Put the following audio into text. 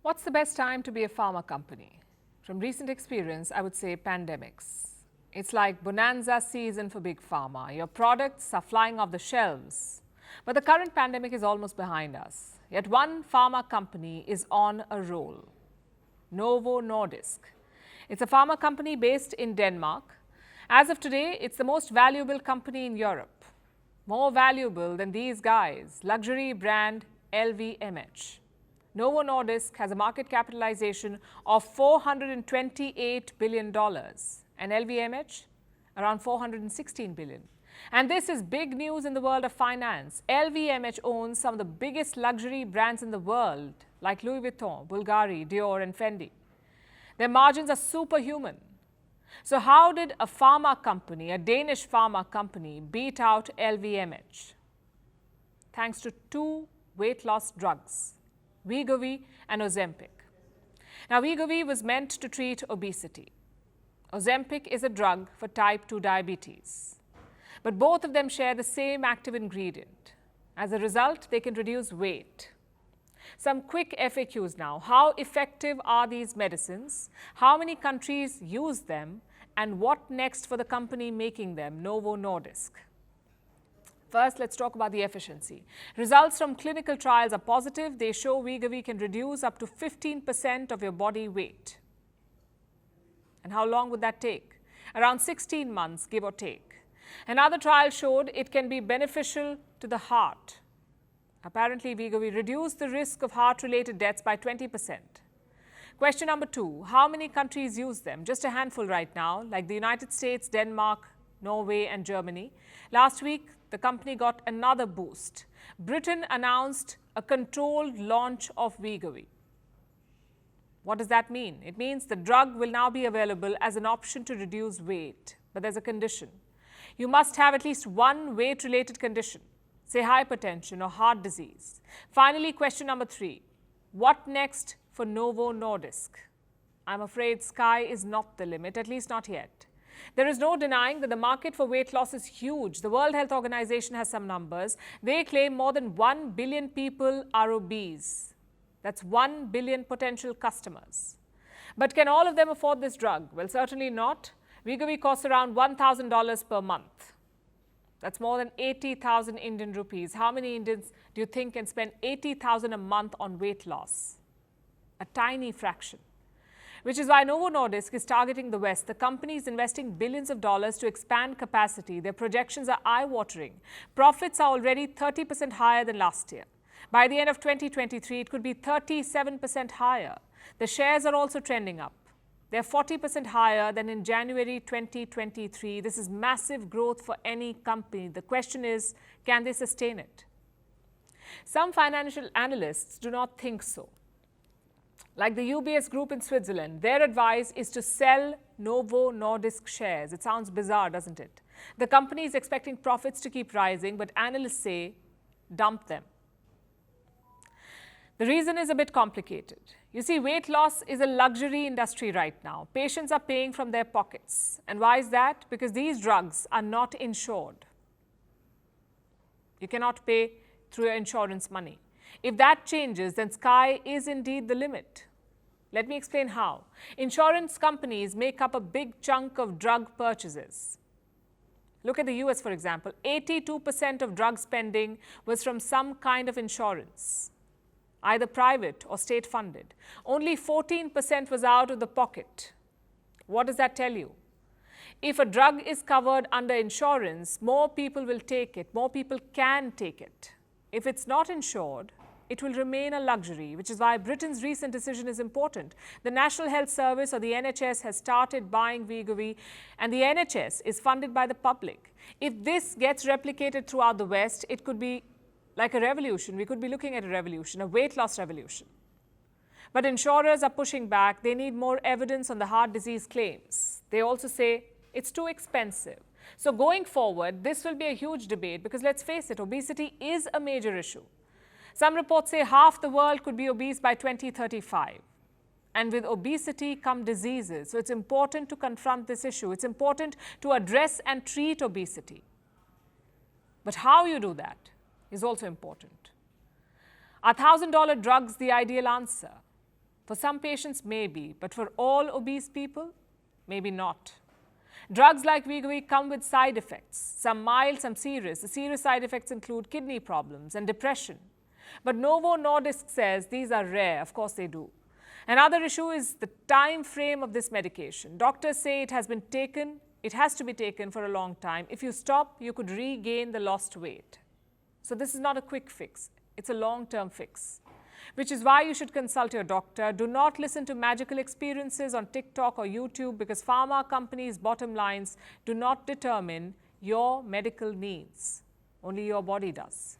What's the best time to be a pharma company? From recent experience, I would say pandemics. It's like bonanza season for big pharma. Your products are flying off the shelves. But the current pandemic is almost behind us. Yet one pharma company is on a roll. Novo Nordisk. It's a pharma company based in Denmark. As of today, it's the most valuable company in Europe. More valuable than these guys, luxury brand LVMH. Novo Nordisk has a market capitalization of $428 billion and LVMH around $416 billion. And this is big news in the world of finance. LVMH owns some of the biggest luxury brands in the world like Louis Vuitton, Bulgari, Dior and Fendi. Their margins are superhuman. So how did a pharma company, a Danish pharma company, beat out LVMH? Thanks to two weight loss drugs, Wegovy and Ozempic. Now, Wegovy was meant to treat obesity. Ozempic is a drug for type 2 diabetes. But both of them share the same active ingredient. As a result, they can reduce weight. Some quick FAQs now. How effective are these medicines? How many countries use them? And what next for the company making them, Novo Nordisk? First, let's talk about the efficiency. Results from clinical trials are positive. They show Wegovy can reduce up to 15% of your body weight. And how long would that take? Around 16 months, give or take. Another trial showed it can be beneficial to the heart. Apparently, Wegovy reduced the risk of heart-related deaths by 20%. Question number 2, how many countries use them? Just a handful right now, like the United States, Denmark, Norway and Germany. Last week, the company got another boost. Britain announced a controlled launch of Wegovy. What does that mean? It means the drug will now be available as an option to reduce weight. But there's a condition. You must have at least one weight-related condition, say hypertension or heart disease. Finally, question number 3. What next for Novo Nordisk? I'm afraid sky is not the limit, at least not yet. There is no denying that the market for weight loss is huge. The World Health Organization has some numbers. They claim more than 1 billion people are obese. That's 1 billion potential customers. But can all of them afford this drug? Well, certainly not. Wegovy costs around $1,000 per month. That's more than 80,000 Indian rupees. How many Indians do you think can spend 80,000 a month on weight loss? A tiny fraction. Which is why Novo Nordisk is targeting the West. The company is investing billions of dollars to expand capacity. Their projections are eye-watering. Profits are already 30% higher than last year. By the end of 2023, it could be 37% higher. The shares are also trending up. They're 40% higher than in January 2023. This is massive growth for any company. The question is, can they sustain it? Some financial analysts do not think so. Like the UBS group in Switzerland, their advice is to sell Novo Nordisk shares. It sounds bizarre, doesn't it? The company is expecting profits to keep rising, but analysts say, dump them. The reason is a bit complicated. You see, weight loss is a luxury industry right now. Patients are paying from their pockets. And why is that? Because these drugs are not insured. You cannot pay through your insurance money. If that changes, then sky is indeed the limit. Let me explain how. Insurance companies make up a big chunk of drug purchases. Look at the US, for example. 82% of drug spending was from some kind of insurance, either private or state-funded. Only 14% was out of the pocket. What does that tell you? If a drug is covered under insurance, more people will take it. More people can take it. If it's not insured, it will remain a luxury, which is why Britain's recent decision is important. The National Health Service, or the NHS, has started buying Wegovy, and the NHS is funded by the public. If this gets replicated throughout the West, it could be like a revolution. We could be looking at a revolution, a weight loss revolution. But insurers are pushing back. They need more evidence on the heart disease claims. They also say it's too expensive. So going forward, this will be a huge debate because let's face it, obesity is a major issue. Some reports say half the world could be obese by 2035. And with obesity come diseases. So it's important to confront this issue. It's important to address and treat obesity. But how you do that is also important. Are $1,000 drugs the ideal answer? For some patients, maybe, but for all obese people, maybe not. Drugs like Wegovy come with side effects, some mild, some serious. The serious side effects include kidney problems and depression. But Novo Nordisk says these are rare. Of course they do. Another issue is the time frame of this medication. Doctors say it has to be taken for a long time. If you stop, you could regain the lost weight. So this is not a quick fix. It's a long-term fix, which is why you should consult your doctor. Do not listen to magical experiences on TikTok or YouTube, because pharma companies' bottom lines do not determine your medical needs. Only your body does.